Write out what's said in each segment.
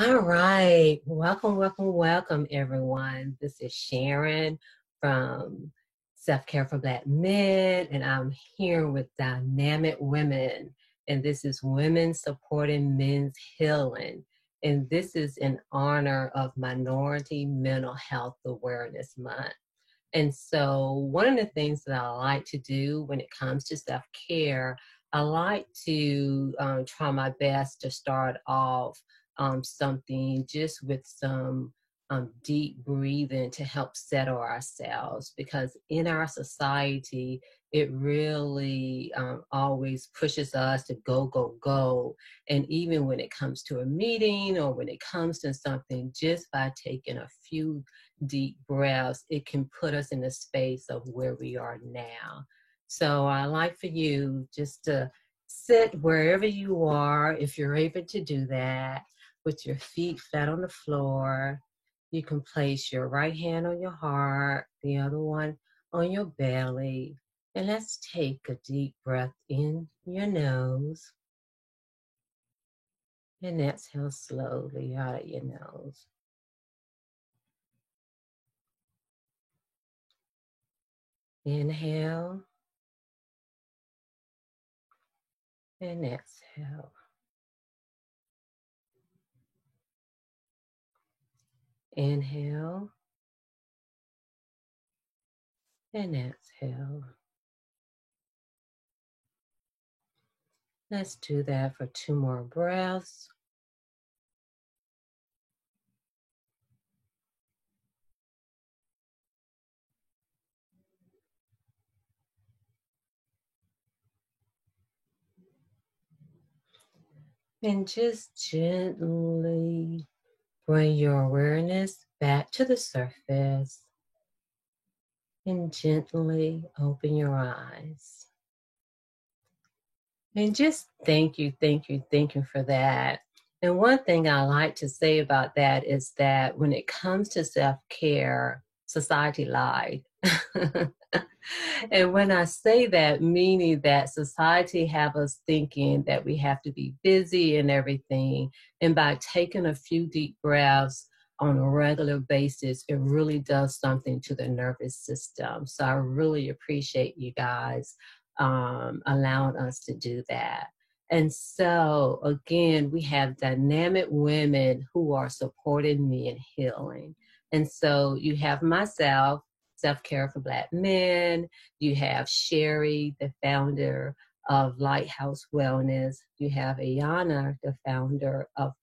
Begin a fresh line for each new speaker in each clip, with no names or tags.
All right. Welcome, welcome, welcome, everyone. This is Sharon from Self Care for Black Men, and I'm here with Dynamic Women. And this is Women Supporting Men's Healing. And this is in honor of Minority Mental Health Awareness Month. And so, one of the things that I like to do when it comes to self care, I like to try my best to start off something just with some deep breathing to help settle ourselves. Because in our society, it really always pushes us to go, go, go. And even when it comes to a meeting or when it comes to something, just by taking a few deep breaths, it can put us in the space of where we are now. So I like for you just to sit wherever you are, if you're able to do that, with your feet flat on the floor. You can place your right hand on your heart, the other one on your belly. And let's take a deep breath in your nose and exhale slowly out of your nose. Inhale and exhale. Inhale and exhale. Let's do that for 2 more breaths. And just gently bring your awareness back to the surface and gently open your eyes. And just thank you, thank you, thank you for that. And one thing I like to say about that is that when it comes to self-care, society lied. And when I say that, meaning that society have us thinking that we have to be busy and everything. And by taking a few deep breaths on a regular basis, it really does something to the nervous system. So I really appreciate you guys allowing us to do that. And so, again, we have dynamic women who are supporting me in healing. And so you have myself, Self Care for Black Men. You have Sherry, the founder of Lighthouse Wellness. You have Ayana, the founder of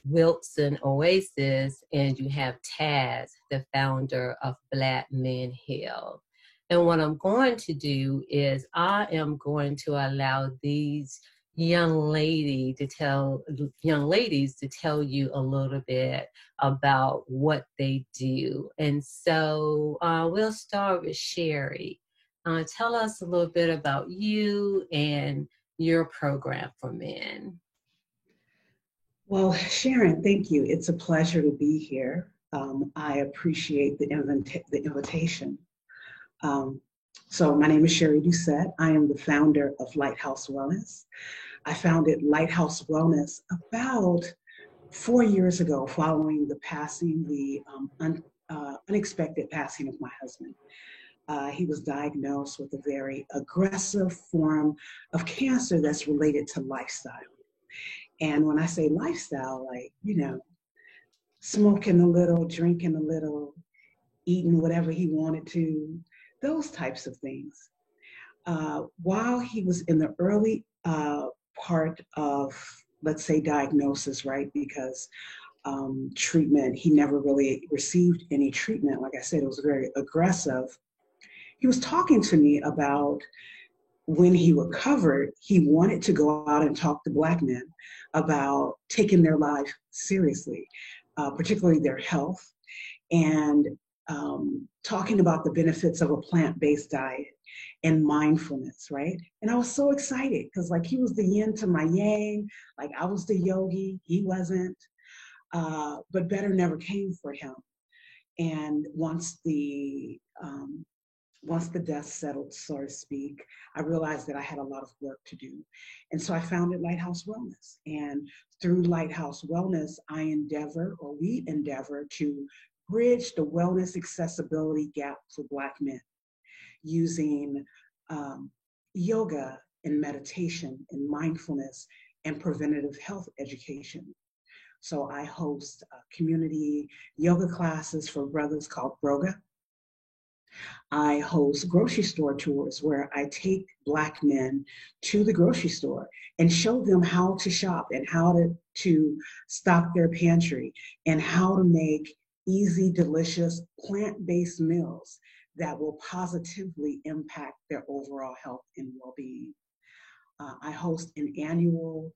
Wilson Oasis, and you have Taz, the founder of Black Men Heal. And what I'm going to do is I am going to allow these young ladies to tell you a little bit about what they do. And so we'll start with Sherry. Tell us a little bit about you and your program for men.
Well, Sharon, thank you. It's a pleasure to be here. I appreciate the invitation. Um, so my name is Sherry Doucette. I am the founder of Lighthouse Wellness. I founded Lighthouse Wellness about 4 years ago following the unexpected passing of my husband. He was diagnosed with a very aggressive form of cancer that's related to lifestyle. And when I say lifestyle, like, smoking a little, drinking a little, eating whatever he wanted to, those types of things. While he was in the early part of, let's say, diagnosis, right? Because treatment, he never really received any treatment. Like I said, it was very aggressive. He was talking to me about when he recovered, he wanted to go out and talk to Black men about taking their life seriously, particularly their health, and talking about the benefits of a plant-based diet and mindfulness, right? And I was so excited because, like, he was the yin to my yang, like I was the yogi, he wasn't, but better never came for him. And once the once the dust settled, so to speak, I realized that I had a lot of work to do. And so I founded Lighthouse Wellness. And through Lighthouse Wellness, we endeavor to bridge the wellness accessibility gap for Black men using yoga and meditation and mindfulness and preventative health education. So I host community yoga classes for brothers called Broga. I host grocery store tours where I take Black men to the grocery store and show them how to shop and how to stock their pantry and how to make easy, delicious, plant-based meals that will positively impact their overall health and well-being. I host an annual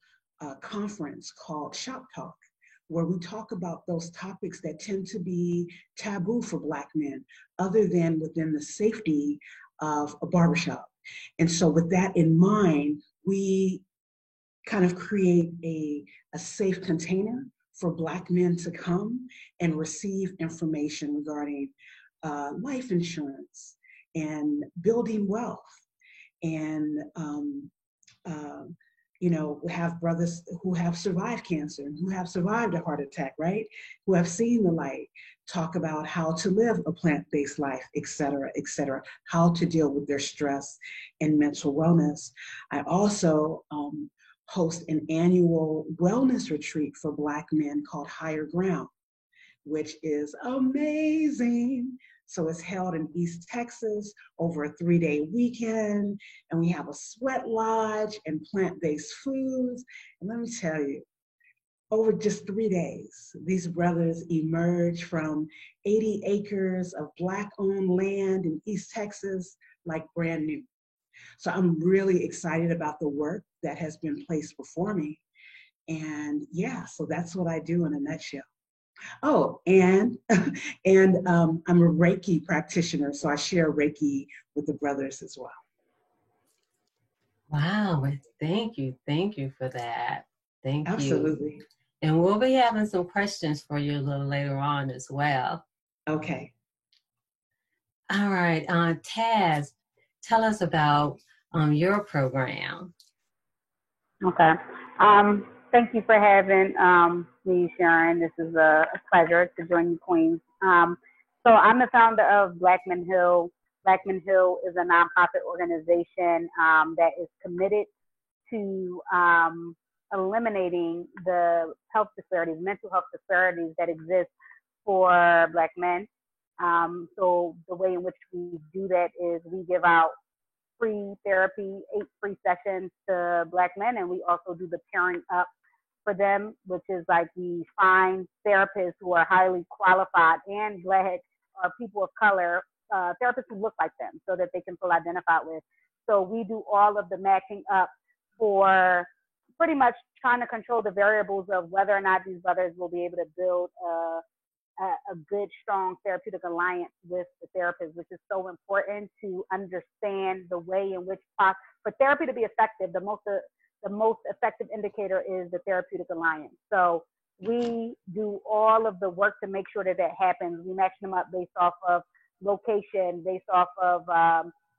conference called Shop Talk, where we talk about those topics that tend to be taboo for Black men, other than within the safety of a barbershop. And so with that in mind, we kind of create a safe container for Black men to come and receive information regarding life insurance and building wealth and we have brothers who have survived cancer and who have survived a heart attack, right? Who have seen the light, talk about how to live a plant-based life, et cetera, how to deal with their stress and mental wellness. I also host an annual wellness retreat for Black men called Higher Ground, which is amazing. So it's held in East Texas over a 3-day weekend, and we have a sweat lodge and plant-based foods. And let me tell you, over just 3 days, these brothers emerge from 80 acres of Black-owned land in East Texas like brand new. So I'm really excited about the work that has been placed before me. And yeah, so that's what I do in a nutshell. Oh, and I'm a Reiki practitioner, so I share Reiki with the brothers as well.
Wow, thank you for that. Thank
Absolutely.
you. And we'll be having some questions for you a little later on as well.
Okay.
All right, Taz, tell us about your program.
Okay. Thank you for having me, Sharon. This is a pleasure to join you, Queens. So I'm the founder of Black Men Heal. Black Men Heal is a nonprofit organization that is committed to eliminating the health disparities, mental health disparities that exist for Black men. So the way in which we do that is we give out free therapy, 8 free sessions to Black men, and we also do the pairing up for them, which is like we find therapists who are highly qualified and Black or people of color, therapists who look like them so that they can feel identified with. So we do all of the matching up for pretty much trying to control the variables of whether or not these brothers will be able to build a good, strong therapeutic alliance with the therapist, which is so important to understand the way in which for therapy to be effective, the most effective indicator is the therapeutic alliance. So we do all of the work to make sure that happens. We match them up based off of location, based off of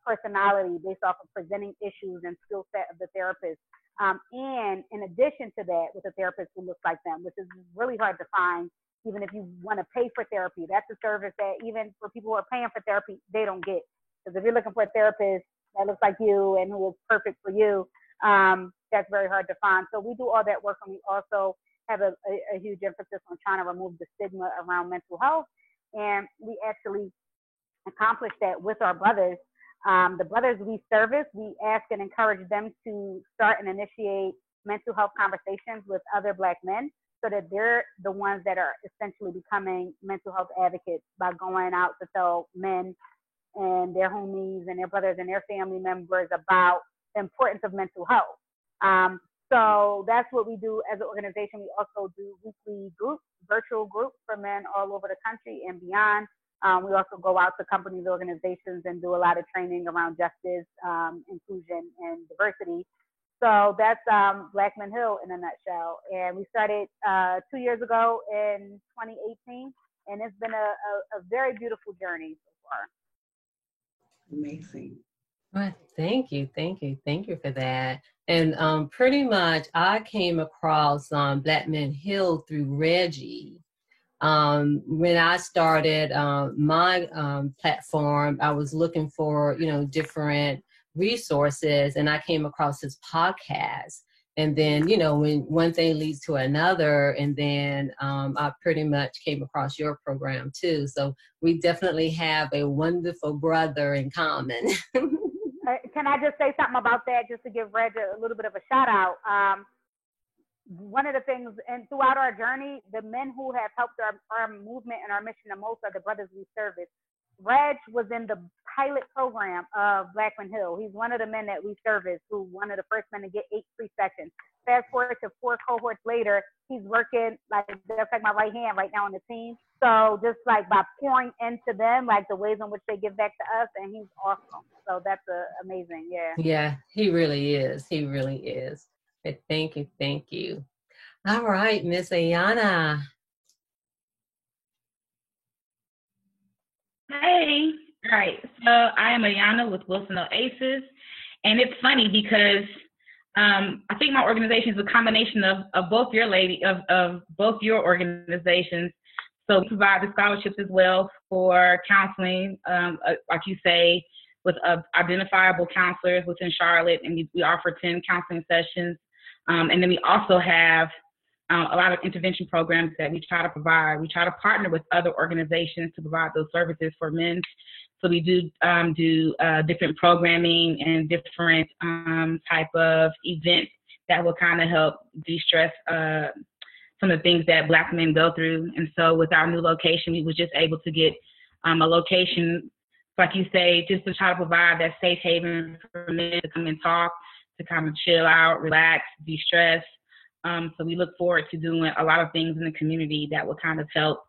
personality, based off of presenting issues and skill set of the therapist. And in addition to that, with a therapist who looks like them, which is really hard to find. Even if you want to pay for therapy, that's a service that even for people who are paying for therapy, they don't get. Because if you're looking for a therapist that looks like you and who is perfect for you, that's very hard to find. So we do all that work, and we also have a huge emphasis on trying to remove the stigma around mental health. And we actually accomplish that with our brothers. The brothers we service, we ask and encourage them to start and initiate mental health conversations with other Black men, so that they're the ones that are essentially becoming mental health advocates by going out to tell men and their homies and their brothers and their family members about the importance of mental health. So that's what we do as an organization. We also do weekly groups, virtual groups for men all over the country and beyond. We also go out to companies, organizations, and do a lot of training around justice, inclusion, and diversity. So that's Black Men Heal in a nutshell. And we started 2 years ago in 2018, and it's been a very beautiful journey so far.
Amazing.
Well, thank you, thank you, thank you for that. And pretty much, I came across Black Men Heal through Reggie. When I started my platform, I was looking for, different resources, and I came across his podcast. And then, when one thing leads to another, and then I pretty much came across your program too. So we definitely have a wonderful brother in common.
Can I just say something about that, just to give Reg a little bit of a shout out? One of the things, and throughout our journey, the men who have helped our movement and our mission the most are the brothers we service. Reg was in the pilot program of Black Men Heal. He's one of the men that we service, who one of the first men to get 8 free sessions. Fast forward to 4 cohorts later, he's working, like, that's like my right hand right now on the team. So just like by pouring into them, like the ways in which they give back to us, and he's awesome. So that's amazing, yeah.
Yeah, he really is. He really is. But thank you, thank you. All right, Miss Ayana.
Hey, all right. So I am Ayana with Wilson Oasis, and it's funny because I think my organization is a combination of both of both your organizations. So we provide the scholarships as well for counseling, like you say, with identifiable counselors within Charlotte, and we offer 10 counseling sessions, and then we also have a lot of intervention programs that we try to provide. We try to partner with other organizations to provide those services for men. So we do different programming and different type of events that will kind of help de-stress some of the things that Black men go through. And so with our new location, we was just able to get a location, like you say, just to try to provide that safe haven for men to come and talk, to kind of chill out, relax, de-stress. So we look forward to doing a lot of things in the community that will kind of help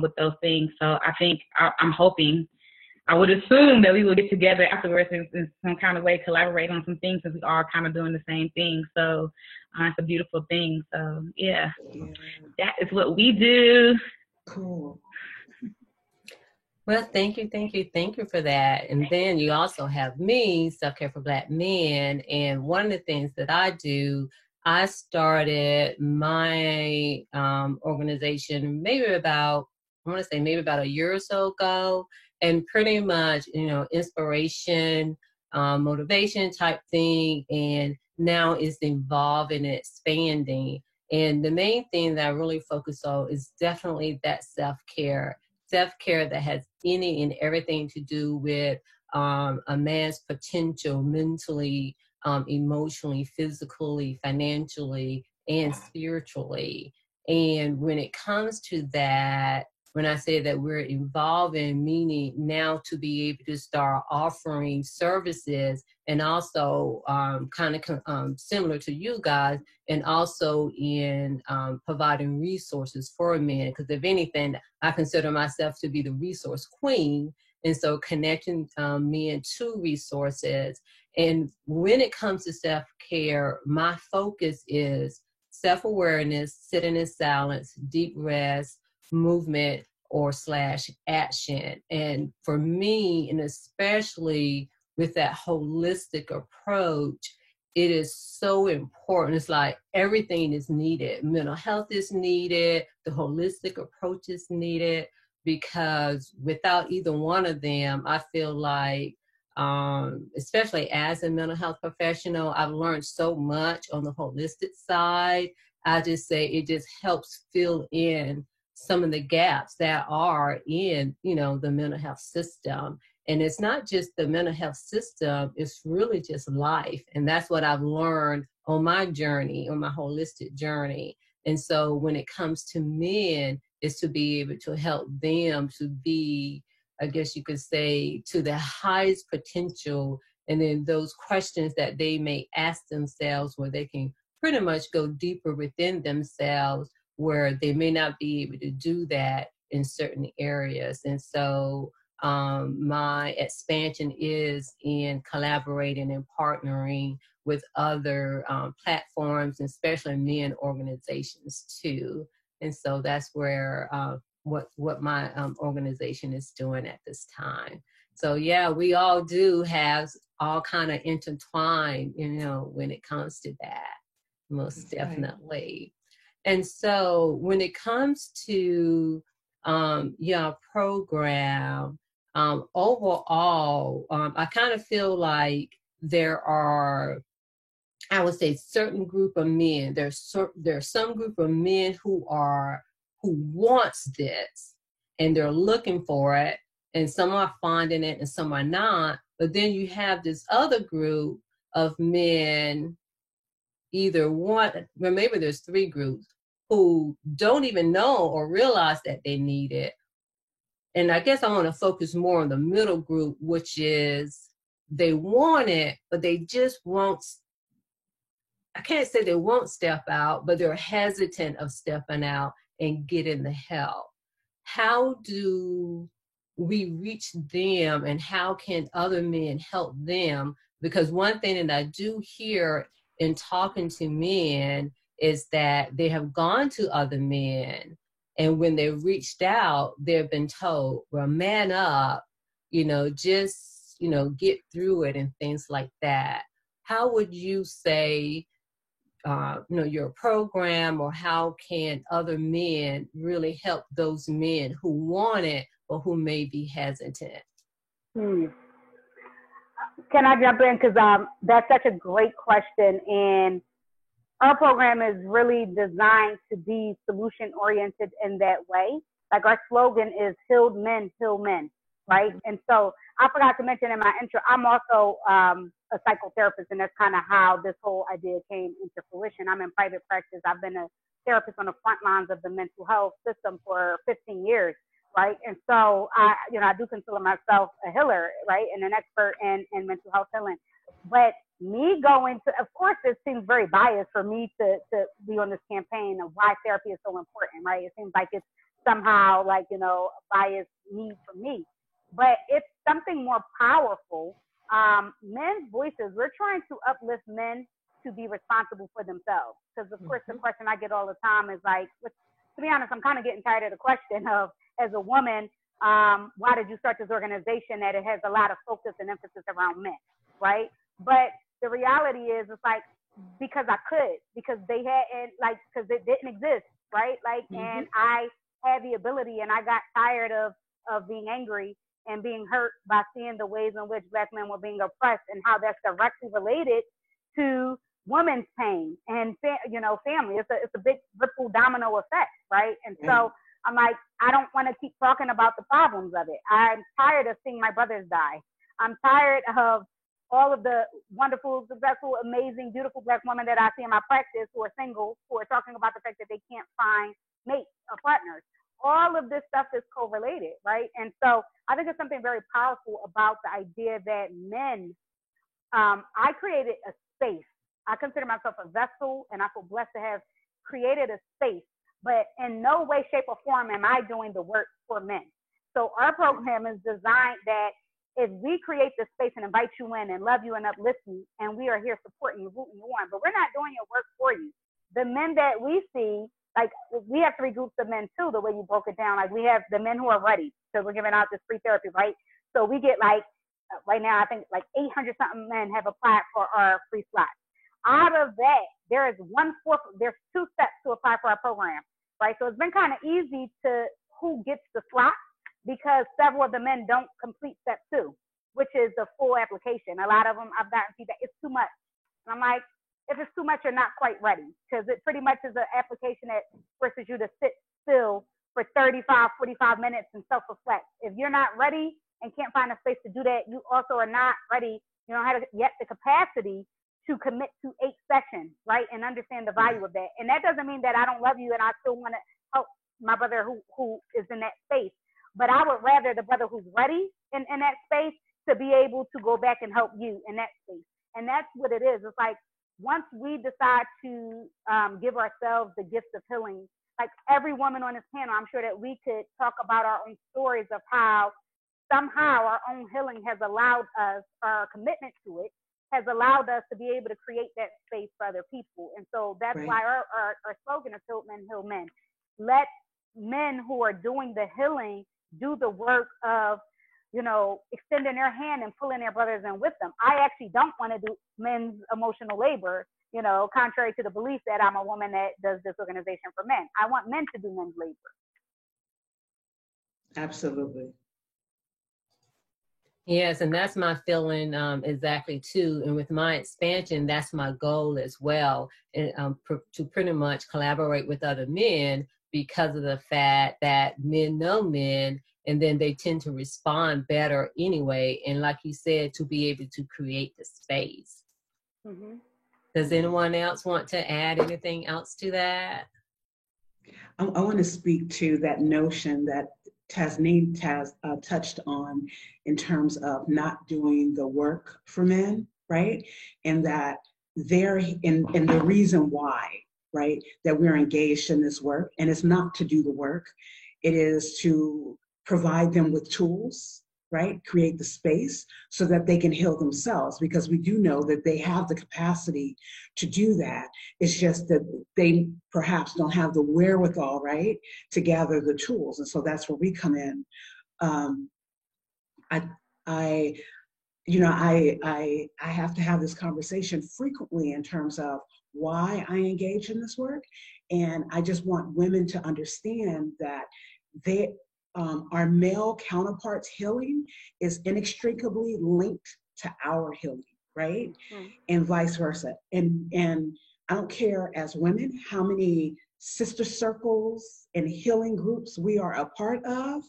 with those things. So I think I'm hoping, I would assume that we will get together afterwards in some kind of way, collaborate on some things, because we are kind of doing the same thing. So it's a beautiful thing. So yeah, that is what we do.
Cool.
Well, thank you, thank you, thank you for that. And then you also have me, Self Care for Black Men. And one of the things that I do, I started my organization maybe about a year or so ago, and pretty much, inspiration, motivation type thing, and now it's evolving and expanding. And the main thing that I really focus on is definitely that self-care that has any and everything to do with a man's potential mentally, emotionally, physically, financially, and spiritually. And when it comes to that, when I say that we're evolving, meaning now to be able to start offering services, and also similar to you guys, and also in providing resources for men. Because if anything, I consider myself to be the resource queen. And so connecting men to resources. And when it comes to self-care, my focus is self-awareness, sitting in silence, deep rest, movement / action. And for me, and especially with that holistic approach, it is so important. It's like everything is needed. Mental health is needed. The holistic approach is needed, because without either one of them, I feel like, especially as a mental health professional, I've learned so much on the holistic side. I just say it just helps fill in some of the gaps that are in, the mental health system. And it's not just the mental health system, it's really just life. And that's what I've learned on my journey, on my holistic journey. And so when it comes to men, is to be able to help them to be, I guess you could say, to their highest potential. And then those questions that they may ask themselves, where they can pretty much go deeper within themselves, where they may not be able to do that in certain areas. And so my expansion is in collaborating and partnering with other platforms, and especially men organizations too. And so that's where what my organization is doing at this time. So yeah, we all do have all kind of intertwined, when it comes to that, most definitely. And so when it comes to your program, overall, I kind of feel like there are, I would say, certain group of men. There's some group of men who wants this, and they're looking for it, and some are finding it, and some are not. But then you have this other group of men, maybe there's three groups who don't even know or realize that they need it. And I guess I want to focus more on the middle group, which is they want it, but they just won't. I can't say they won't step out, but they're hesitant of stepping out and getting the help. How do we reach them, and how can other men help them? Because one thing that I do hear in talking to men is that they have gone to other men, and when they reached out, they've been told, well, man up, just, get through it and things like that. How would you say, your program, or how can other men really help those men who want it but who may be hesitant?
Can I jump in? Because that's such a great question. And our program is really designed to be solution oriented in that way. Like our slogan is healed men, heal men, right? And so I forgot to mention in my intro, I'm also a psychotherapist, and that's kind of how this whole idea came into fruition. I'm in private practice. I've been a therapist on the front lines of the mental health system for 15 years, right? And so I do consider myself a healer, right, and an expert in mental health healing. But me going to, of course, it seems very biased for me to be on this campaign of why therapy is so important, right? It seems like it's somehow like, a biased need for me. But it's something more powerful. Men's voices, we're trying to uplift men to be responsible for themselves. Because, of course, the question I get all the time is like, to be honest, I'm kind of getting tired of the question of, as a woman, why did you start this organization that it has a lot of focus and emphasis around men, right? But the reality is, it's like, because I could, because they hadn't, like, because it didn't exist, right? Like, and I had the ability, and I got tired of being angry and being hurt by seeing the ways in which Black men were being oppressed, and how that's directly related to women's pain and family. It's a big ripple domino effect, right? And so I'm like, I don't want to keep talking about the problems of it. I'm tired of seeing my brothers die. I'm tired of all of the wonderful, successful, amazing, beautiful Black women that I see in my practice who are single, who are talking about the fact that they can't find mates or partners. All of this stuff is correlated, right? And so I think it's something very powerful about the idea that men, I created a space. I consider myself a vessel, and I feel blessed to have created a space, but in no way, shape, or form am I doing the work for men. So our program is designed that if we create the space and invite you in and love you and uplift you, and we are here supporting you, rooting you on, but we're not doing your work for you. The men that we see, like, we have three groups of men too, the way you broke it down. Like, we have the men who are ready, so we're giving out this free therapy, right? So we get like, right now, I think like 800 something men have applied for our free slots. Out of that, there's 1/4, there's 2 steps to apply for our program, right? So it's been kind of easy to who gets the slot, because several of the men don't complete step 2, which is the full application. A lot of them, I've gotten feedback, it's too much. And I'm like, if it's too much, you're not quite ready, because it pretty much is an application that forces you to sit still for 35, 45 minutes and self-reflect. If you're not ready and can't find a space to do that, you also are not ready, you don't have yet the capacity to commit to 8 sessions, right? And understand the value of that. And that doesn't mean that I don't love you and I still want to help my brother who is in that space. But I would rather the brother who's ready in that space to be able to go back and help you in that space. And that's what it is. It's like, once we decide to give ourselves the gift of healing, like every woman on this panel, I'm sure that we could talk about our own stories of how somehow our own healing has allowed us, our commitment to it, has allowed us to be able to create that space for other people. And so that's why our slogan is healed men, heal men. Let men who are doing the healing do the work of extending their hand and pulling their brothers in with them. I actually don't want to do men's emotional labor, contrary to the belief that I'm a woman that does this organization for men. I want men to do men's labor.
Absolutely.
Yes, and that's my feeling exactly too. And with my expansion, that's my goal as well, and, to pretty much collaborate with other men, because of the fact that men know men, and then they tend to respond better anyway. And like you said, to be able to create the space. Mm-hmm. Does anyone else want to add anything else to that?
I want to speak to that notion that Tasneem touched on in terms of not doing the work for men, right? And that and the reason why, right, that we're engaged in this work, and it's not to do the work, it is to provide them with tools, right? Create the space so that they can heal themselves, because we do know that they have the capacity to do that. It's just that they perhaps don't have the wherewithal, right, to gather the tools. And so that's where we come in. I have to have this conversation frequently in terms of why I engage in this work. And I just want women to understand that our male counterparts' healing is inextricably linked to our healing, right? Mm-hmm. And vice versa. And I don't care, as women, how many sister circles and healing groups we are a part of,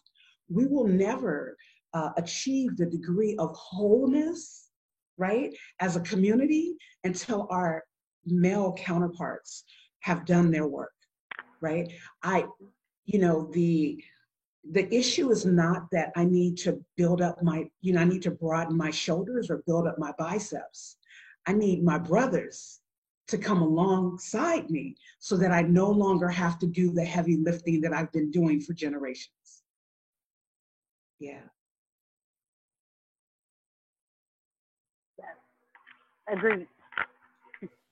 we will never achieve the degree of wholeness, right, as a community until our male counterparts have done their work, right? The issue is not that I need to build up I need to broaden my shoulders or build up my biceps. I need my brothers to come alongside me so that I no longer have to do the heavy lifting that I've been doing for generations. Yeah.
Agreed.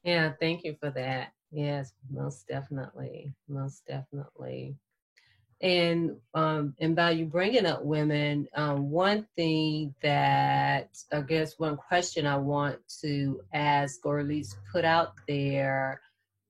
Yeah, thank you for that. Yes, most definitely. Most definitely. And by you bringing up women, one thing that, I guess one question I want to ask, or at least put out there,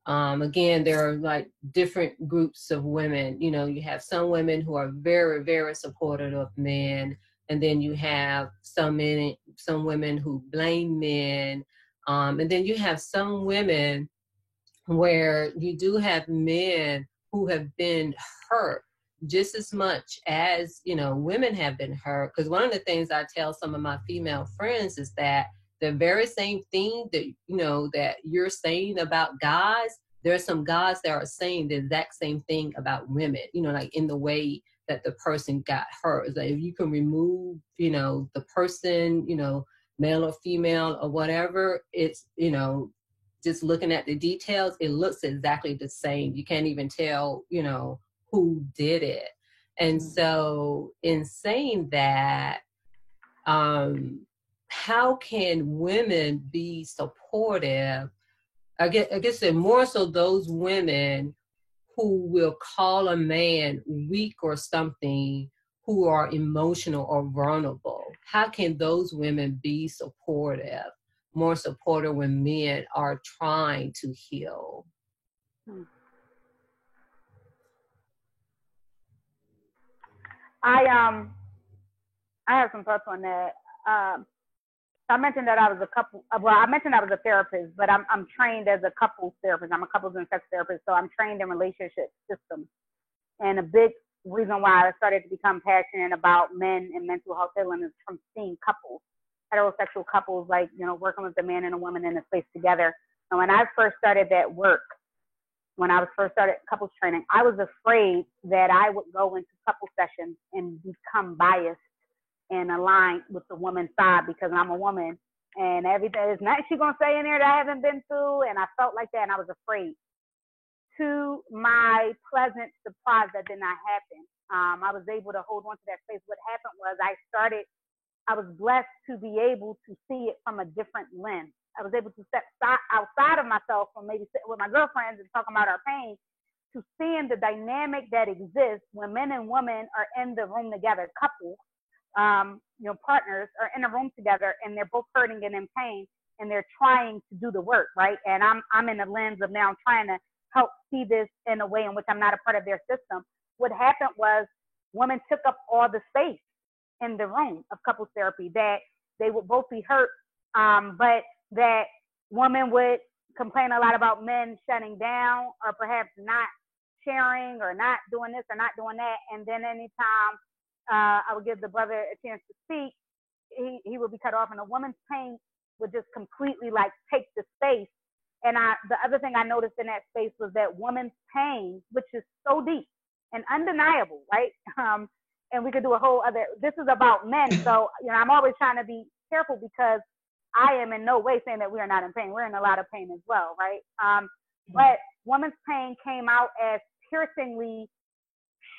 again, there are like different groups of women. You have some women who are very, very supportive of men, and then you have some women who blame men, and then you have some women where you do have men who have been hurt just as much as, women have been hurt. Because one of the things I tell some of my female friends is that the very same thing that, that you're saying about guys, there are some guys that are saying the exact same thing about women, like in the way that the person got hurt. It's like if you can remove, the person, male or female or whatever, it's, just looking at the details, it looks exactly the same. You can't even tell, who did it. And so in saying that, how can women be supportive? I guess more so those women who will call a man weak or something, who are emotional or vulnerable. How can those women be supportive, more supportive when men are trying to heal?
I have some thoughts on that. I mentioned that I was a therapist, but I'm trained as a couples therapist. I'm a couples and sex therapist, so I'm trained in relationship systems. And a big reason why I started to become passionate about men and mental health healing is from seeing couples, heterosexual couples, like, working with a man and a woman in a space together. And when I first started that work, when I was first started couples training, I was afraid that I would go into couple sessions and become biased and aligned with the woman's side, because I'm a woman and everything, there's nothing she's going to say in there that I haven't been through. And I felt like that, and I was afraid. To my pleasant surprise, that did not happen. I was able to hold on to that space. What happened was I was blessed to be able to see it from a different lens. I was able to step outside of myself, from maybe sitting with my girlfriends and talking about our pain, to seeing the dynamic that exists when men and women are in the room together, couples, partners are in a room together and they're both hurting and in pain and they're trying to do the work, right? And I'm in the lens of now I'm trying to help see this in a way in which I'm not a part of their system. What happened was women took up all the space in the room of couples therapy, that they would both be hurt, but that women would complain a lot about men shutting down or perhaps not sharing or not doing this or not doing that. And then anytime I would give the brother a chance to speak, he would be cut off, and a woman's pain would just completely like take the space. And the other thing I noticed in that space was that woman's pain, which is so deep and undeniable, right? And we could do a whole other, this is about men. So, I'm always trying to be careful because I am in no way saying that we are not in pain. We're in a lot of pain as well, right? But woman's pain came out as piercingly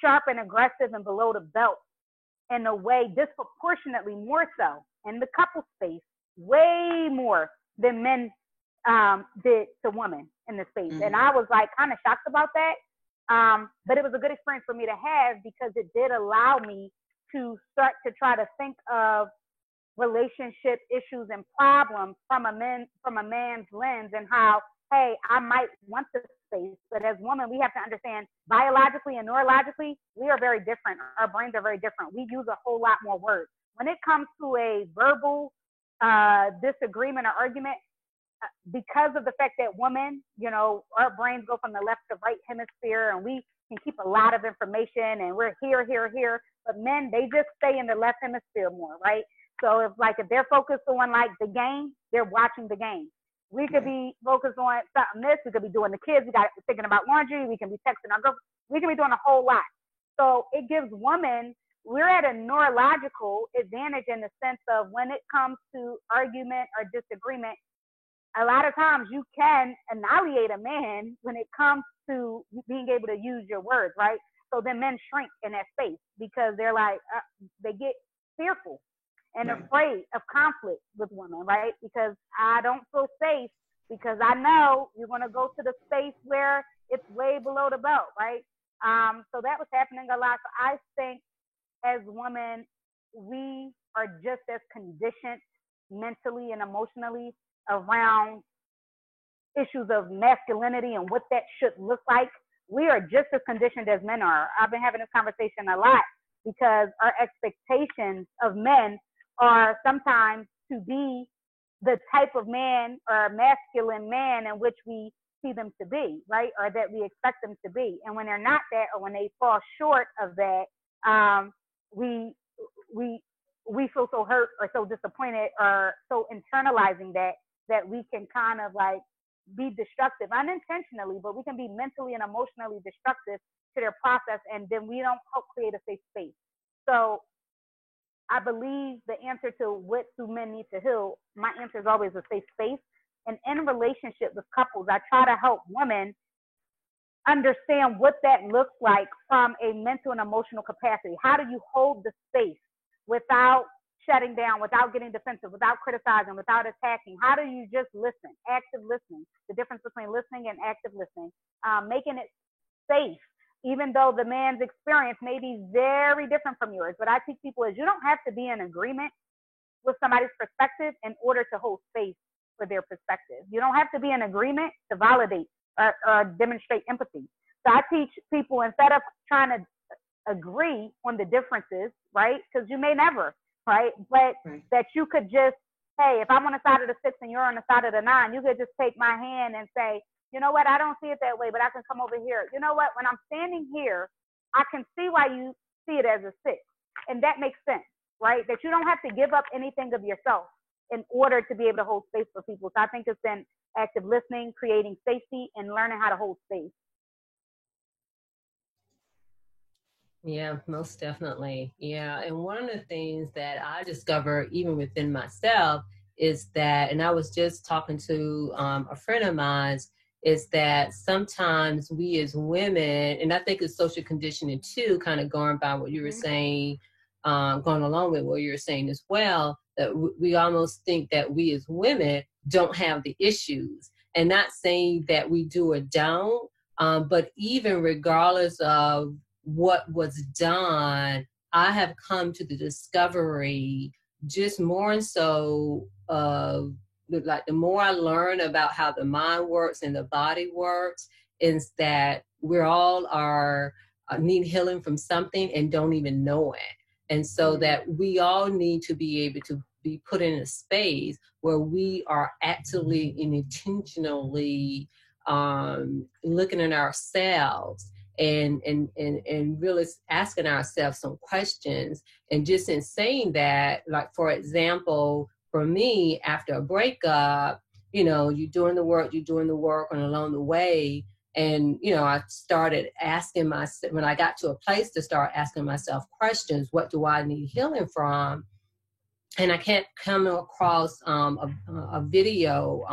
sharp and aggressive and below the belt in a way disproportionately more so in the couple space, way more than men did to women in the space. And I was like kind of shocked about that. But it was a good experience for me to have because it did allow me to start to try to think of relationship issues and problems from a man's lens, and how, hey, I might want the space, but as women, we have to understand biologically and neurologically, we are very different. Our brains are very different. We use a whole lot more words. When it comes to a verbal disagreement or argument, because of the fact that women, our brains go from the left to right hemisphere, and we can keep a lot of information, and we're here, but men, they just stay in the left hemisphere more, right? So if they're focused on like the game, they're watching the game. We could be focused on something this, we could be doing the kids, we got thinking about laundry, we can be texting our girlfriend, we can be doing a whole lot. So it gives women, we're at a neurological advantage in the sense of when it comes to argument or disagreement, a lot of times you can annihilate a man when it comes to being able to use your words, right? So then men shrink in that space because they're like, they get fearful and afraid of conflict with women, right? Because I don't feel safe because I know you're going to go to the space where it's way below the belt, right? So that was happening a lot. So I think as women, we are just as conditioned mentally and emotionally around issues of masculinity and what that should look like. We are just as conditioned as men are. I've been having this conversation a lot because our expectations of men are sometimes to be the type of man or masculine man in which we see them to be, right? Or that we expect them to be. And when they're not that, or when they fall short of that, we feel so hurt or so disappointed or so internalizing that we can kind of like be destructive unintentionally, but we can be mentally and emotionally destructive to their process, and then we don't help create a safe space. So I believe the answer to what do men need to heal, my answer is always a safe space. And in relationship with couples, I try to help women understand what that looks like from a mental and emotional capacity. How do you hold the space without shutting down, without getting defensive, without criticizing, without attacking? How do you just listen? Active listening, the difference between listening and active listening, making it safe, even though the man's experience may be very different from yours. What I teach people is you don't have to be in agreement with somebody's perspective in order to hold space for their perspective. You don't have to be in agreement to validate or demonstrate empathy. So I teach people, instead of trying to agree on the differences, right? Because you may never, right? But that you could just, hey, if I'm on the side of the 6 and you're on the side of the 9, you could just take my hand and say, you know what, I don't see it that way, but I can come over here. You know what, when I'm standing here, I can see why you see it as a 6. And that makes sense, right? That you don't have to give up anything of yourself in order to be able to hold space for people. So I think it's been active listening, creating safety, and learning how to hold space.
Yeah, most definitely. Yeah. And one of the things that I discovered even within myself is that, and I was just talking to a friend of mine, is that sometimes we as women, and I think it's social conditioning too, kind of going by what you were saying, going along with what you were saying as well, that we almost think that we as women don't have the issues. And not saying that we do or don't, but even regardless of what was done I have come to the discovery just more and so of like the more I learn about how the mind works and the body works, is that we're all need healing from something and don't even know it. And so that we all need to be able to be put in a space where we are actively and intentionally looking at ourselves and really asking ourselves some questions. And just in saying that, like, for example, for me, after a breakup, you're doing the work, and along the way, and, I started asking myself, when I got to a place to start asking myself questions, what do I need healing from? And I can't come across a video,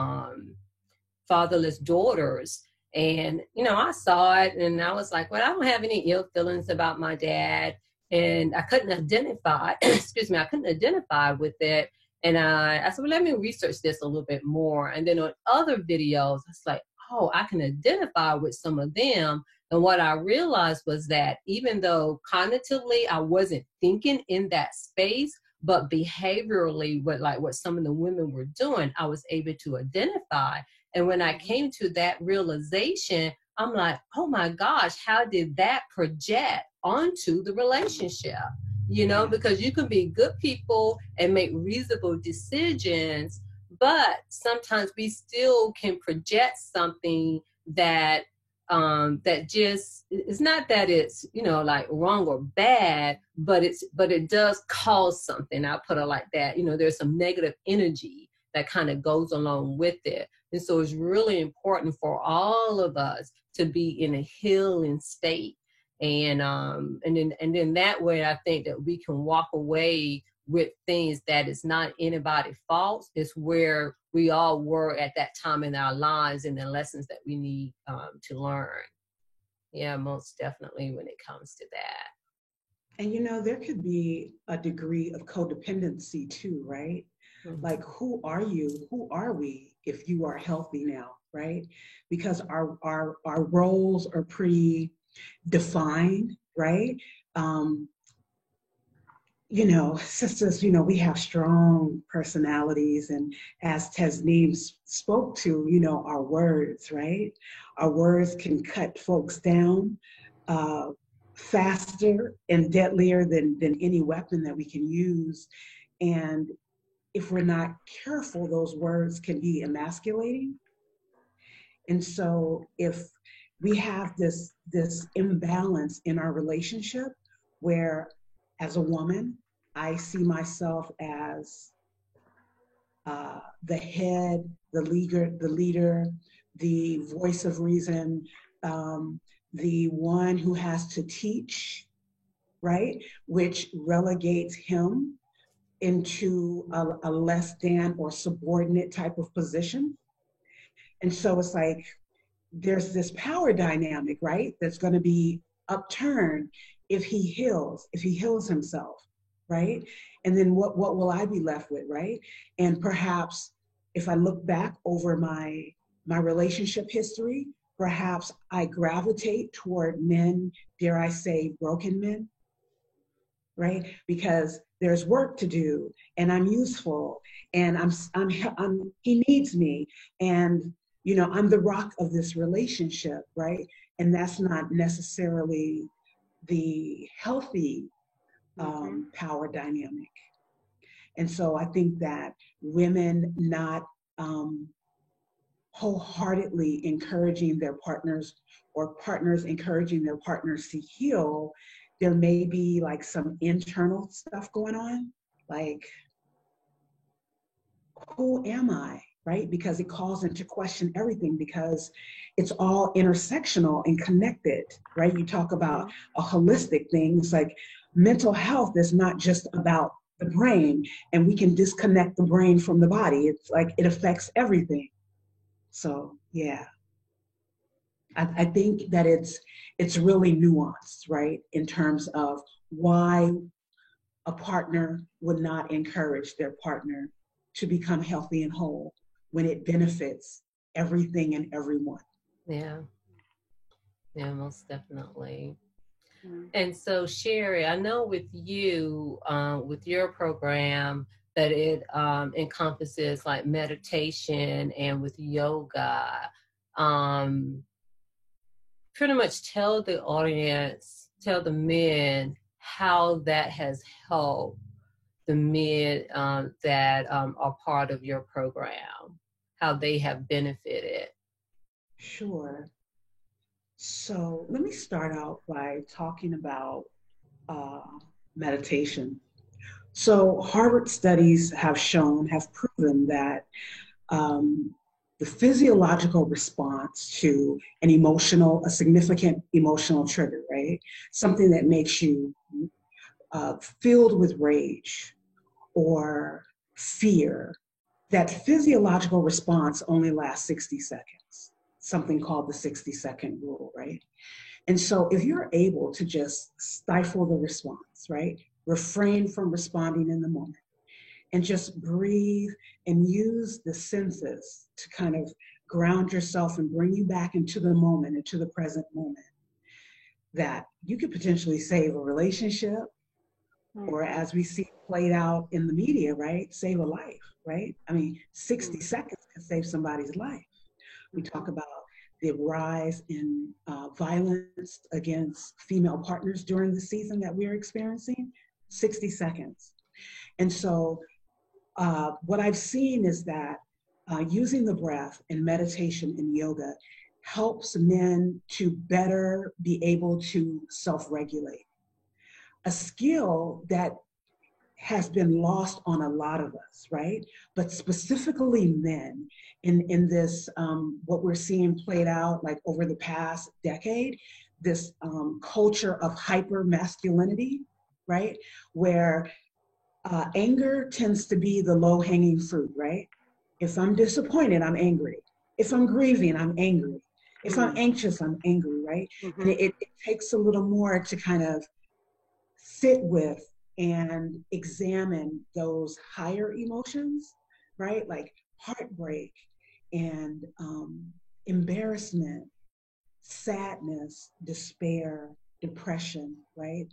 Fatherless Daughters. And, I saw it and I was like, well, I don't have any ill feelings about my dad. And I couldn't identify, I couldn't identify with it. And I said, well, let me research this a little bit more. And then on other videos, it's like, oh, I can identify with some of them. And what I realized was that even though cognitively I wasn't thinking in that space, but behaviorally, what some of the women were doing, I was able to identify. And when I came to that realization, I'm like, oh my gosh, how did that project onto the relationship? Because you can be good people and make reasonable decisions, but sometimes we still can project something that that just, it's not that it's, like wrong or bad, but it does cause something. I'll put it like that. There's some negative energy that kind of goes along with it. And so it's really important for all of us to be in a healing state. And then that way, I think that we can walk away with things that is not anybody's fault. It's where we all were at that time in our lives and the lessons that we need to learn. Yeah, most definitely when it comes to that.
And there could be a degree of codependency too, right? Mm-hmm. Like, who are you? Who are we if you are healthy now, right? Because our roles are pretty defined, right? Sisters, we have strong personalities, and as Tasneem spoke to, our words, right? Our words can cut folks down faster and deadlier than any weapon that we can use. And if we're not careful, those words can be emasculating. And so if we have this imbalance in our relationship where, as a woman, I see myself as the head, the leader, the voice of reason, the one who has to teach, right? Which relegates him into a less than or subordinate type of position. And so it's like, there's this power dynamic, right? That's going to be upturned if he heals himself, right? And then what will I be left with, right? And perhaps if I look back over my relationship history, perhaps I gravitate toward men, dare I say, broken men, right? Because there's work to do, and I'm useful, and he needs me, and I'm the rock of this relationship, right? And that's not necessarily the healthy power dynamic. And so I think that women not wholeheartedly encouraging their partners, or partners encouraging their partners to heal, there may be like some internal stuff going on, like, who am I? Right? Because it calls into question everything, because it's all intersectional and connected, right? You talk about a holistic thing. It's like mental health is not just about the brain, and we can disconnect the brain from the body. It's like it affects everything. So yeah, I think that it's really nuanced, right? In terms of why a partner would not encourage their partner to become healthy and whole when it benefits everything and everyone.
Yeah, most definitely. And so, Sherry, I know with you, with your program, that it encompasses like meditation, and with yoga. Pretty much tell the audience, tell the men how that has helped the men that are part of your program, how they have benefited.
Sure. So let me start out by talking about meditation. So Harvard studies have proven that the physiological response to a significant emotional trigger, right? Something that makes you filled with rage or fear, that physiological response only lasts 60 seconds, something called the 60-second rule, right? And so if you're able to just stifle the response, right? Refrain from responding in the moment and just breathe and use the senses to kind of ground yourself and bring you back into the moment, into the present moment, that you could potentially save a relationship, or as we see played out in the media, right? Save a life, right? I mean, 60 seconds can save somebody's life. We talk about the rise in violence against female partners during the season that we're experiencing, 60 seconds. And so what I've seen is that using the breath and meditation and yoga helps men to better be able to self-regulate. A skill that has been lost on a lot of us, right? But specifically men in this, what we're seeing played out like over the past decade, this culture of hyper masculinity, right? Where anger tends to be the low hanging fruit, right? If I'm disappointed, I'm angry. If I'm grieving, I'm angry. If I'm anxious, I'm angry, right? And it takes a little more to kind of sit with and examine those higher emotions, right? Like heartbreak and embarrassment, sadness, despair, depression, right?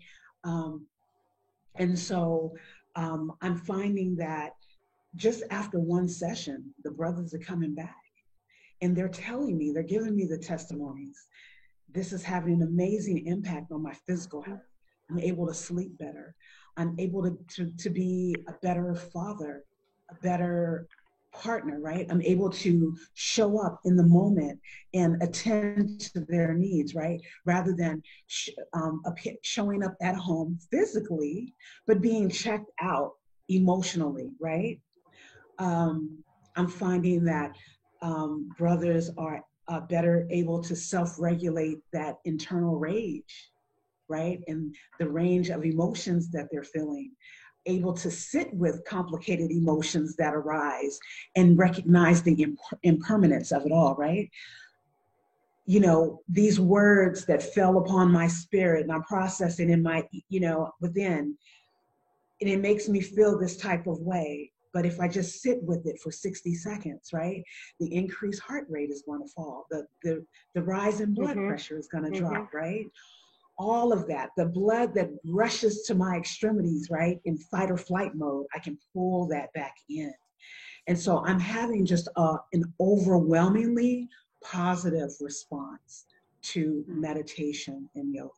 And so I'm finding that just after one session, the brothers are coming back and they're telling me, they're giving me the testimonies. This is having an amazing impact on my physical health. I'm able to sleep better. I'm able to be a better father, a better partner, right? I'm able to show up in the moment and attend to their needs, right? Rather than showing up at home physically, but being checked out emotionally, right? I'm finding that brothers are better able to self-regulate that internal rage, right? And the range of emotions that they're feeling, able to sit with complicated emotions that arise and recognize the impermanence of it all, right? You know, these words that fell upon my spirit and I'm processing in my, within, and it makes me feel this type of way. But if I just sit with it for 60 seconds, right, the increased heart rate is going to fall. The rise in blood pressure is going to drop, right? All of that, the blood that rushes to my extremities, right, in fight or flight mode, I can pull that back in. And so I'm having just an overwhelmingly positive response to meditation and yoga.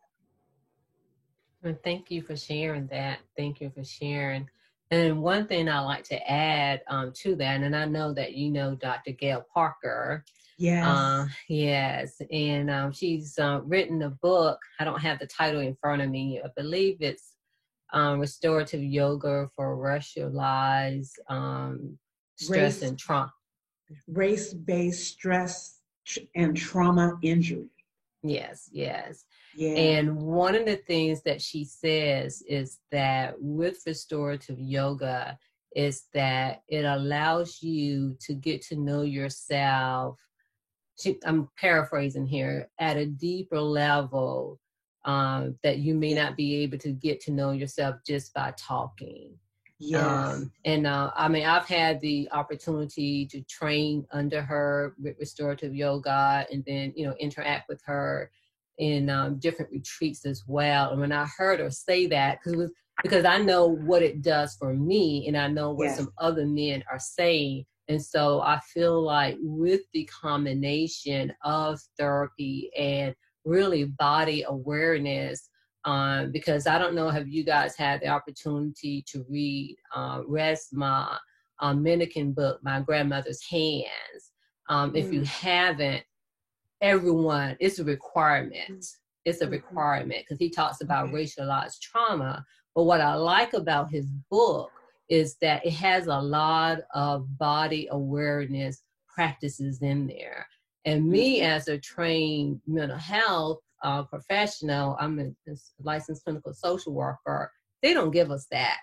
And thank you for sharing that. Thank you for sharing. And one thing I like to add to that, and I know that you know Dr. Gail Parker.
Yes.
Yes. And she's written a book. I don't have the title in front of me. I believe it's Restorative Yoga for Racialized Stress and Trauma.
Race-based stress and trauma injury.
Yes, yes.
Yeah.
And one of the things that she says is that with restorative yoga is that it allows you to get to know yourself. I'm paraphrasing here, at a deeper level that you may not be able to get to know yourself just by talking.
Yes.
I mean, I've had the opportunity to train under her with restorative yoga and then, interact with her. in different retreats as well. And when I heard her say that, because I know what it does for me, and I know what some other men are saying. And so I feel like with the combination of therapy and really body awareness, because I don't know, have you guys had the opportunity to read Resmaa Menakem book, My Grandmother's Hands? If you haven't, everyone, it's a requirement. It's a requirement because he talks about racialized trauma. But what I like about his book is that it has a lot of body awareness practices in there. And me as a trained mental health professional, I'm a licensed clinical social worker, they don't give us that.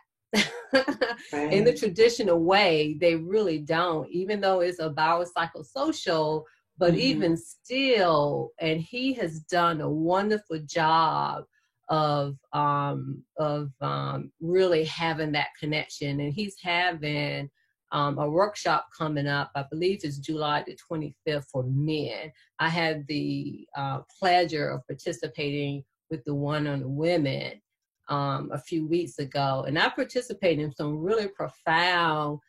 In the traditional way, they really don't, even though it's a biopsychosocial, but even still, and he has done a wonderful job of really having that connection. And he's having a workshop coming up, I believe it's July the 25th for men. I had the pleasure of participating with the one on the women a few weeks ago. And I participated in some really profound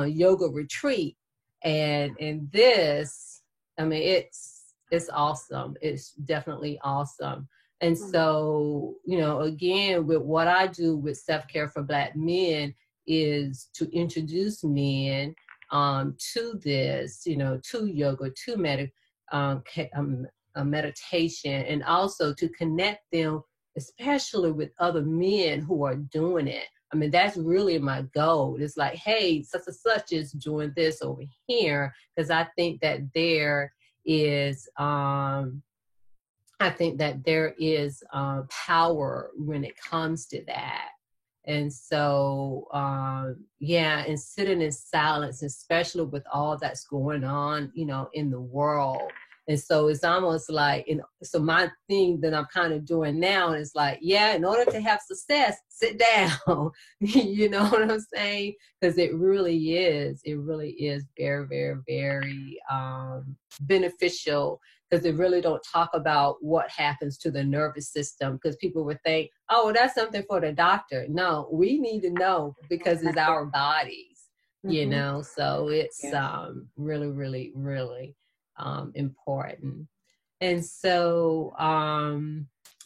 yoga retreat. And in this, I mean, it's awesome. It's definitely awesome. And so, you know, again, with what I do with Self-Care for Black Men is to introduce men to this, you know, to yoga, to meditation, and also to connect them, especially with other men who are doing it. I mean, that's really my goal. It's like, hey, such and such is doing this over here, because I think that there is power when it comes to that. And so, and sitting in silence, especially with all that's going on, you know, in the world. And so it's almost like, so my thing that I'm kind of doing now is like, in order to have success, sit down, you know what I'm saying? Because it really is very, very, very beneficial, because they really don't talk about what happens to the nervous system, because people would think, oh, well, that's something for the doctor. No, we need to know, because it's our bodies, you know, so it's really, really, really important. And so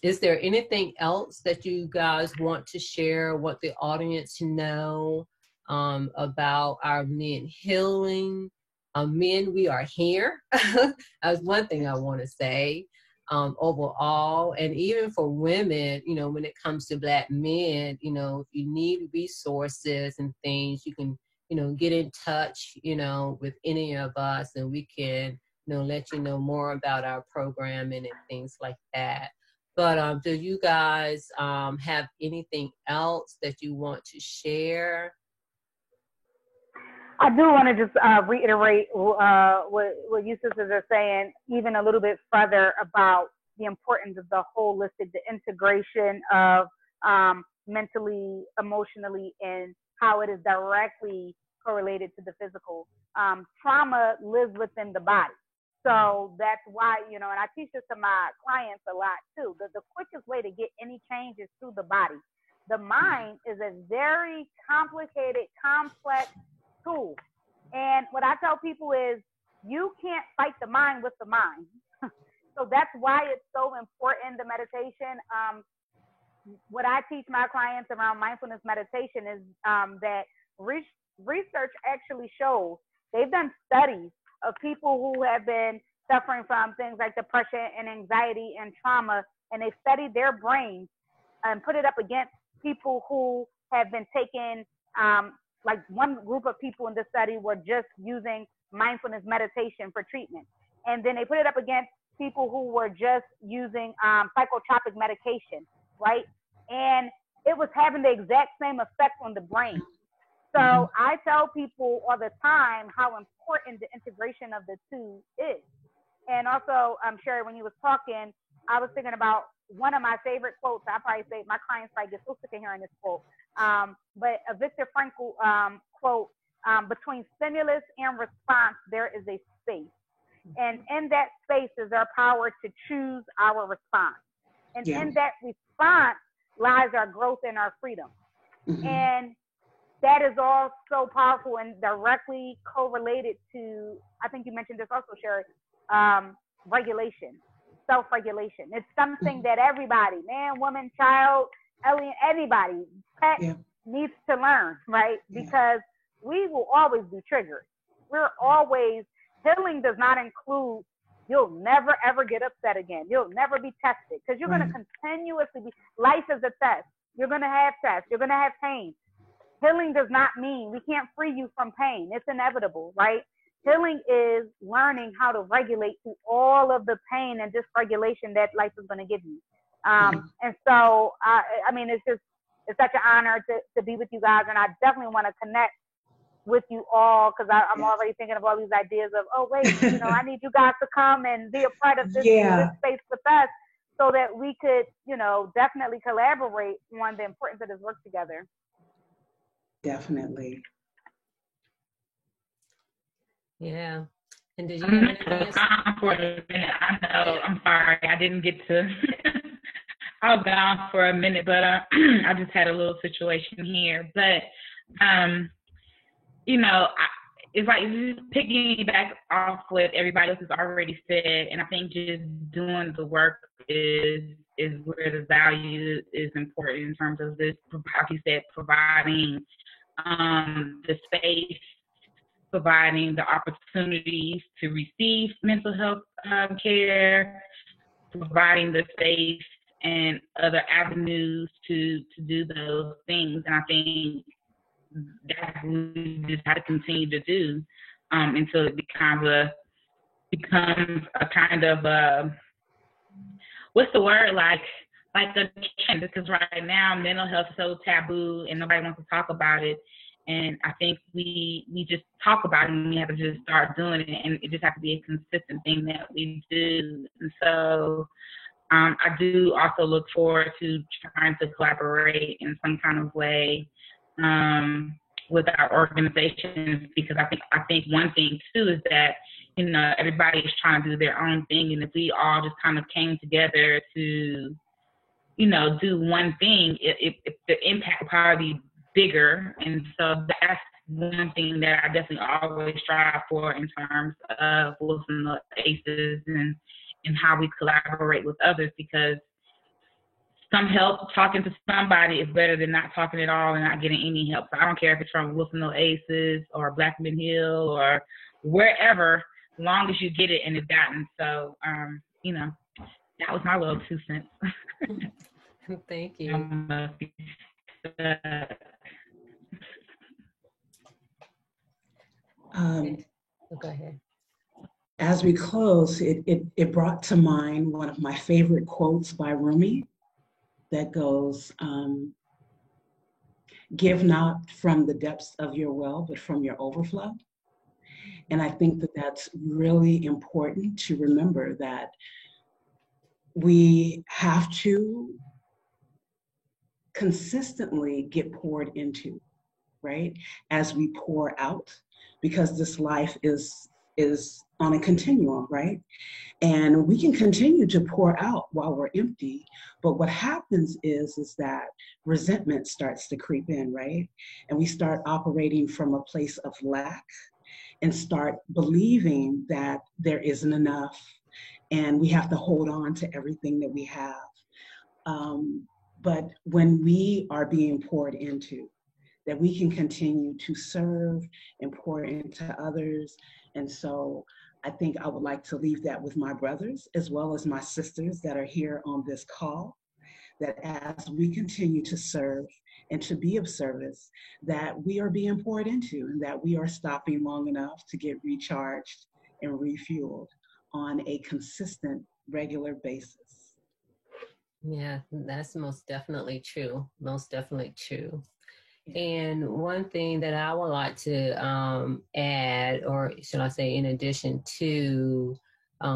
is there anything else that you guys want to share, want the audience to know about our men healing? Men, we are here. That's one thing I want to say overall. And even for women, you know, when it comes to Black men, you know, if you need resources and things, you can, you know, get in touch, you know, with any of us, and we can, you know, let you know more about our programming and things like that. But do you guys have anything else that you want to share?
I do want to just reiterate what you sisters are saying, even a little bit further, about the importance of the holistic, the integration of mentally, emotionally, and how it is directly correlated to the physical. Trauma lives within the body. So that's why, you know, and I teach this to my clients a lot too. The quickest way to get any change is through the body. The mind is a very complicated, complex tool. And what I tell people is, you can't fight the mind with the mind. So that's why it's so important, the meditation. What I teach my clients around mindfulness meditation is that research actually shows, they've done studies of people who have been suffering from things like depression and anxiety and trauma, and they studied their brains and put it up against people who have been taking, like one group of people in this study were just using mindfulness meditation for treatment. And then they put it up against people who were just using psychotropic medication, right? And it was having the exact same effect on the brain. So I tell people all the time how important the integration of the two is. And also, Sherry, when you was talking, I was thinking about one of my favorite quotes. I probably say my clients probably get so sick of hearing this quote. But a Viktor Frankl quote, between stimulus and response, there is a space. And in that space is our power to choose our response. And in that response lies our growth and our freedom. And that is all so powerful and directly correlated to, I think you mentioned this also, Sherry, regulation, self-regulation. It's something that everybody, man, woman, child, alien, anybody, pet needs to learn, right? Because we will always be triggered. We're always, healing does not include, you'll never ever get upset again. You'll never be tested because you're going to continuously be, life is a test. You're going to have tests. You're going to have pain. Healing does not mean we can't free you from pain. It's inevitable, right? Healing is learning how to regulate through all of the pain and dysregulation that life is going to give you. And so, I mean, it's such an honor to be with you guys. And I definitely want to connect with you all because I'm already thinking of all these ideas of, oh, wait, you know, I need you guys to come and be a part of this, this space with us so that we could, you know, definitely collaborate on the importance of this work together.
Definitely.
Yeah. And did you have anything
for a minute? I know. I'm sorry. I didn't get to. I was gone for a minute, but I just had a little situation here. But, you know, it's like just piggyback off what everybody else has already said. And I think just doing the work is where the value is important in terms of this, like you said, providing the space, providing the opportunities to receive mental health care, providing the space and other avenues to do those things. And I think that we just have to continue to do until it becomes a kind of what's the word, like a trend, because right now mental health is so taboo and nobody wants to talk about it. And I think we just talk about it and we have to just start doing it, and it just has to be a consistent thing that we do. And so I do also look forward to trying to collaborate in some kind of way with our organizations, because I think one thing too is that, you know, everybody is trying to do their own thing, and if we all just kind of came together to, you know, do one thing, the impact will probably be bigger. And so that's one thing that I definitely always strive for in terms of Wilson ACEs and how we collaborate with others, because some help, talking to somebody is better than not talking at all and not getting any help. So I don't care if it's from Wilson ACEs or Blackman Hill or wherever, as long as you get it and it's gotten. So, you know, that was my little 2 cents.
Thank you. Go ahead.
As we close, it brought to mind one of my favorite quotes by Rumi that goes, give not from the depths of your well, but from your overflow. And I think that that's really important to remember, that we have to consistently get poured into, right? As we pour out, because this life is on a continuum, right? And we can continue to pour out while we're empty, but what happens is that resentment starts to creep in, right? And we start operating from a place of lack and start believing that there isn't enough and we have to hold on to everything that we have. But when we are being poured into, that we can continue to serve and pour into others. And so I think I would like to leave that with my brothers as well as my sisters that are here on this call, that as we continue to serve and to be of service, that we are being poured into and that we are stopping long enough to get recharged and refueled on a consistent, regular basis.
Yeah, that's most definitely true. Most definitely true. And one thing that I would like to add, or should I say in addition to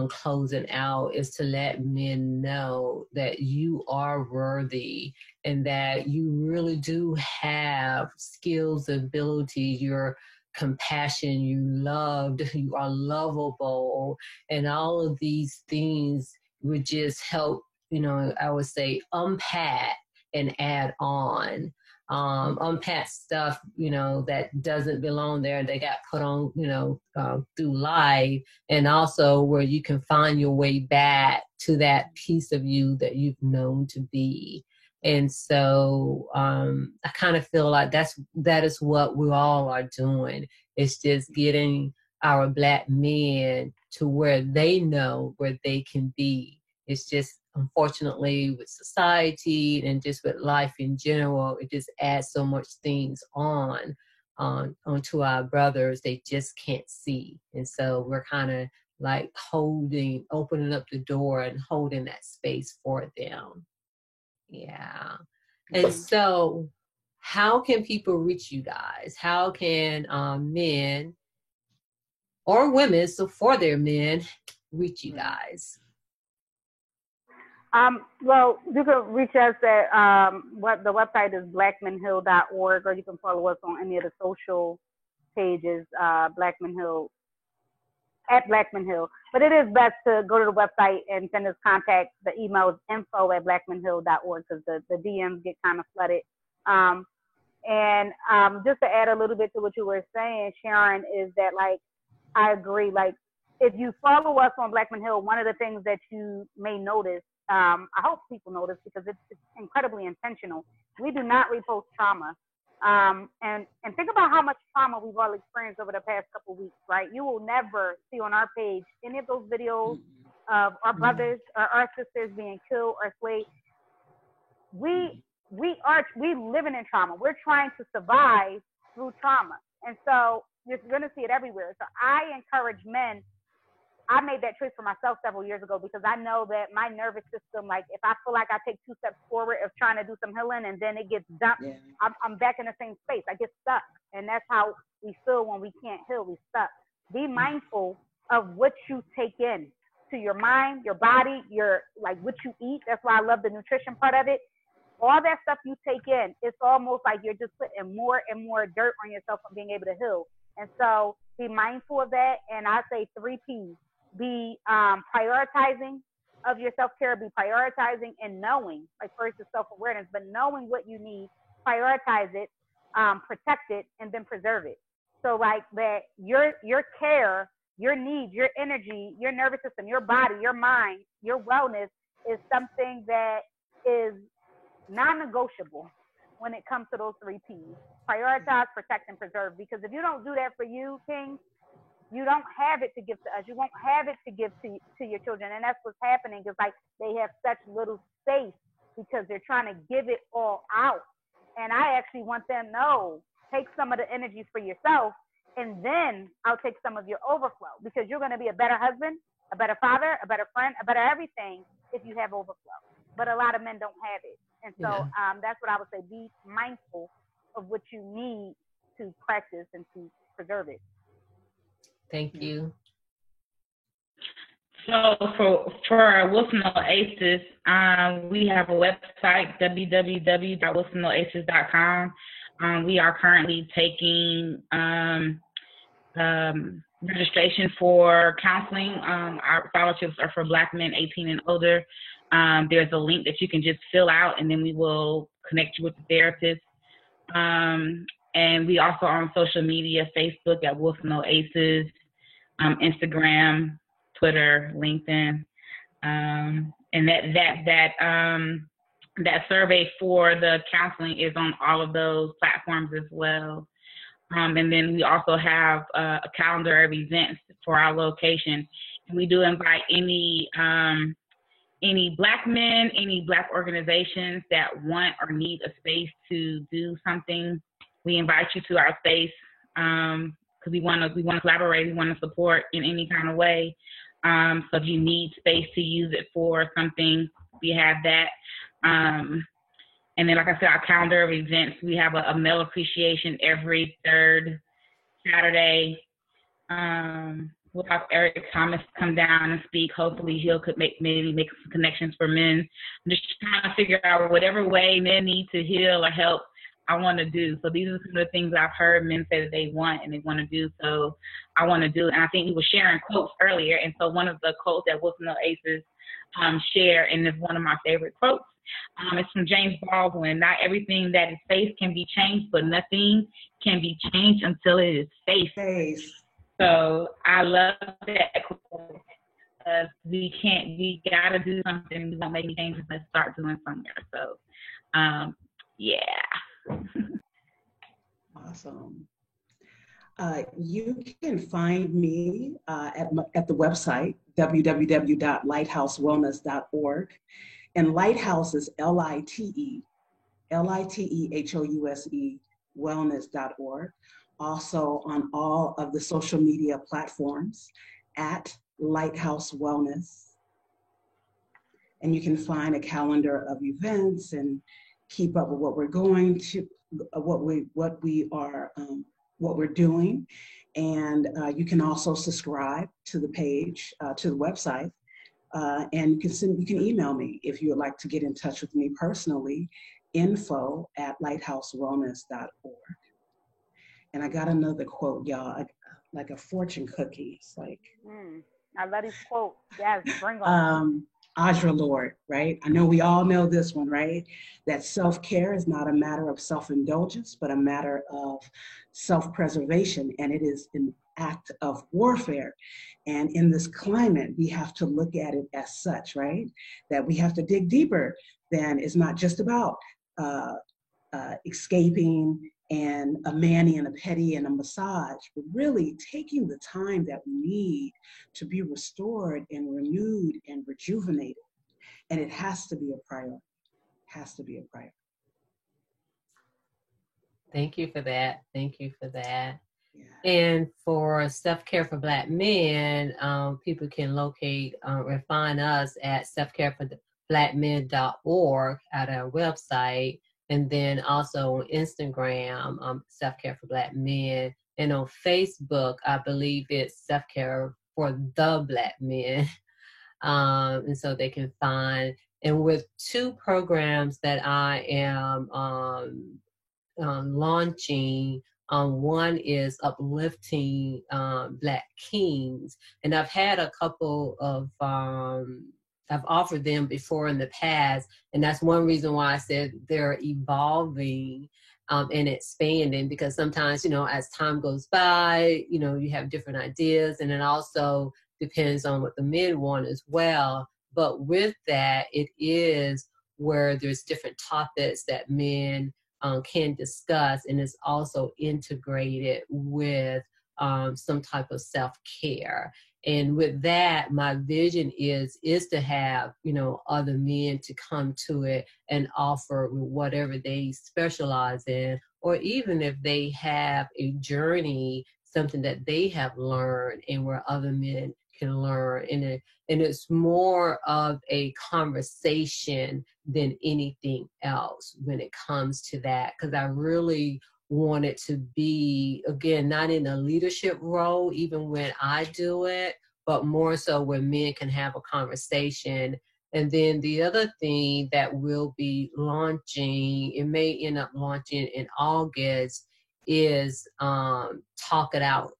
closing out, is to let men know that you are worthy and that you really do have skills, ability. You're compassion, you loved, you are lovable, and all of these things would just help, I would say unpack and add on. Unpack stuff, that doesn't belong there. They got put on, through life, and also where you can find your way back to that piece of you that you've known to be. And so I kind of feel like that is what we all are doing. It's just getting our Black men to where they know where they can be. It's just, unfortunately, with society and just with life in general, it just adds so much things onto our brothers they just can't see. And so we're kind of like opening up the door and holding that space for them. Yeah. And so how can people reach you guys? How can men or women, so for their men, reach you guys?
Well, you can reach us at the website is blackmanhill.org, or you can follow us on any of the social pages, Blackman Hill, at Blackman Hill. But it is best to go to the website and send us contact. The email is info@blackmanhill.org, because the DMs get kind of flooded. And just to add a little bit to what you were saying, Sharon, is that, like, I agree. Like, if you follow us on Blackman Hill, one of the things that you may notice, I hope people notice, because it's incredibly intentional. We do not repost trauma. And think about how much trauma we've all experienced over the past couple of weeks, right? You will never see on our page any of those videos of our brothers or our sisters being killed or swayed. We living in trauma. We're trying to survive through trauma. And so you're going to see it everywhere. So I encourage men. I made that choice for myself several years ago, because I know that my nervous system, like, if I feel like I take 2 steps forward of trying to do some healing and then it gets dumped, I'm back in the same space. I get stuck. And that's how we feel when we can't heal. We stuck. Be mindful of what you take in to your mind, your body, what you eat. That's why I love the nutrition part of it. All that stuff you take in, it's almost like you're just putting more and more dirt on yourself from being able to heal. And so be mindful of that. And I say 3 P's. Be prioritizing of your self-care, be prioritizing and knowing, like, first is self-awareness, but knowing what you need, prioritize it, protect it, and then preserve it. So, like, that your care, your needs, your energy, your nervous system, your body, your mind, your wellness is something that is non-negotiable when it comes to those 3 P's. Prioritize, protect, and preserve. Because if you don't do that for you, King, you don't have it to give to us. You won't have it to give to your children. And that's what's happening, is, like, they have such little space because they're trying to give it all out. And I actually want them, no, take some of the energy for yourself, and then I'll take some of your overflow, because you're going to be a better husband, a better father, a better friend, a better everything if you have overflow. But a lot of men don't have it. And so that's what I would say. Be mindful of what you need to practice and to preserve it.
Thank you.
So for Wilson Oasis, we have a website, www.wilsonoasis.com. We are currently taking registration for counseling. Our scholarships are for Black men 18 and older. There's a link that you can just fill out, and then we will connect you with the therapist. And we also are on social media, Facebook at Wilson Oasis, Instagram, Twitter, LinkedIn, and that survey for the counseling is on all of those platforms as well. And then we also have a calendar of events for our location, and we do invite any Black men, any Black organizations that want or need a space to do something. We invite you to our space because we want to collaborate, we want to support in any kind of way. So if you need space to use it for something, we have that. And then, like I said, our calendar of events, we have a male appreciation every third Saturday. We'll have Eric Thomas come down and speak. Hopefully could make some connections for men. I'm just trying to figure out whatever way men need to heal or help. I want to do. So these are some of the things I've heard men say that they want and they want to do. So I want to do it. And I think we were sharing quotes earlier. And so one of the quotes that Wilson Aces share, and it's one of my favorite quotes, it's from James Baldwin. Not everything that is faced can be changed, but nothing can be changed until it is faced. So I love that quote. We gotta do something. We won't make any changes. Let's start doing somewhere. So, yeah.
Awesome. You can find me at the website, www.lighthousewellness.org. And Lighthouse is L-I-T-E House, wellness.org. Also on all of the social media platforms at Lighthouse Wellness. And you can find a calendar of events and keep up with what we're going to, what we're doing. And you can also subscribe to the page, to the website. And you can email me if you would like to get in touch with me personally, info@lighthousewellness.org. And I got another quote, y'all, like a fortune cookie. It's like,
I love these quotes. Yes, bring them.
Audre Lorde, right? I know we all know this one, right? That self-care is not a matter of self-indulgence, but a matter of self-preservation, and it is an act of warfare. And in this climate, we have to look at it as such, right? That we have to dig deeper than it's not just about escaping and a mani and a pedi and a massage, but really taking the time that we need to be restored and renewed and rejuvenated. And it has to be a priority. Has to be a priority.
Thank you for that. Thank you for that.
Yeah.
And for Self-Care for Black Men, people can locate or find us at selfcareforblackmen.org at our website. And then also on Instagram, Self-Care for Black Men. And on Facebook, I believe it's Self-Care for the Black Men. And so they can find, and with two programs that I am launching, one is Uplifting Black Kings. And I've had a couple of, I've offered them before in the past, and that's one reason why I said they're evolving and expanding, because sometimes, as time goes by, you have different ideas, and it also depends on what the men want as well. But with that, it is where there's different topics that men can discuss, and it's also integrated with some type of self-care. And with that, my vision is to have, other men to come to it and offer whatever they specialize in, or even if they have a journey, something that they have learned and where other men can learn. And it's more of a conversation than anything else when it comes to that, because I really want it to be, again, not in a leadership role, even when I do it, but more so where men can have a conversation. And then the other thing that we'll be launching, it may end up launching in August, is Talk It Out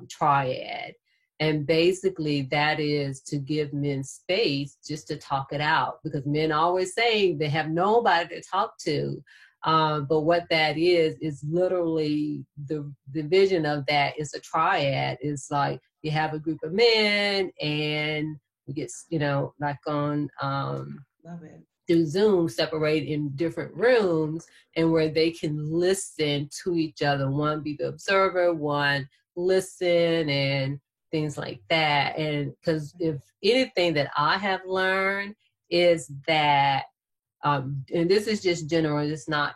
Triad. And basically that is to give men space just to talk it out, because men always say they have nobody to talk to. But what that is literally the vision of that is a triad. It's like you have a group of men and we get, like on
Love it.
through Zoom, separate in different rooms, and where they can listen to each other. One be the observer, one listen, and things like that. And because if anything that I have learned is that, and this is just general, it's not,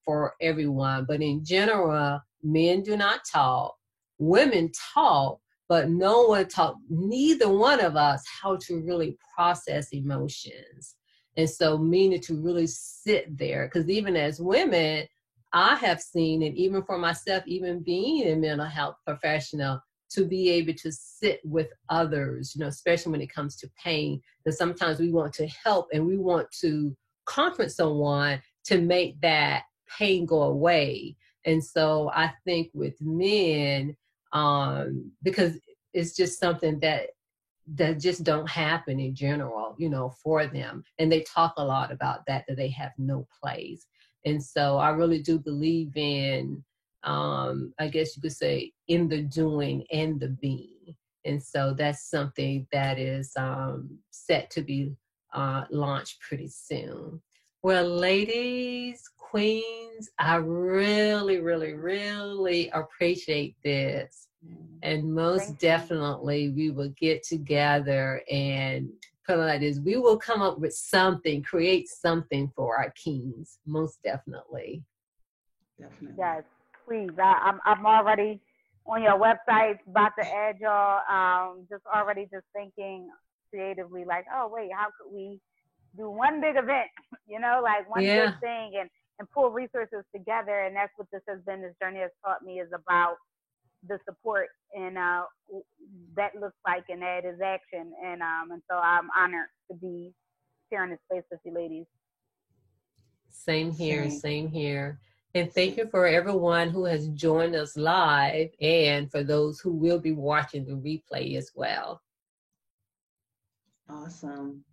for everyone, but in general, men do not talk, women talk, but no one taught neither one of us how to really process emotions. And so meaning to really sit there, because even as women, I have seen, and even for myself, even being a mental health professional, to be able to sit with others, especially when it comes to pain, because sometimes we want to help and we want to comfort someone, to make that pain go away. And so I think with men, because it's just something that just don't happen in general, you know, for them. And they talk a lot about that they have no place. And so I really do believe in, I guess you could say, in the doing and the being. And so that's something that is set to be launched pretty soon. Well, ladies, queens, I really, really, really appreciate this. And most definitely we will get together and put it like this. We will come up with something, create something for our kings. Most definitely.
Definitely.
Yes, please. I'm already on your website, about to add y'all. Just thinking creatively, like, oh wait, how could we do one big event? You know, like one big thing, and pull resources together. And that's what this has been. This journey has taught me, is about the support and that looks like, and that is action. And so I'm honored to be sharing this space with you ladies.
Same here. And thank you for everyone who has joined us live, and for those who will be watching the replay as well.
Awesome.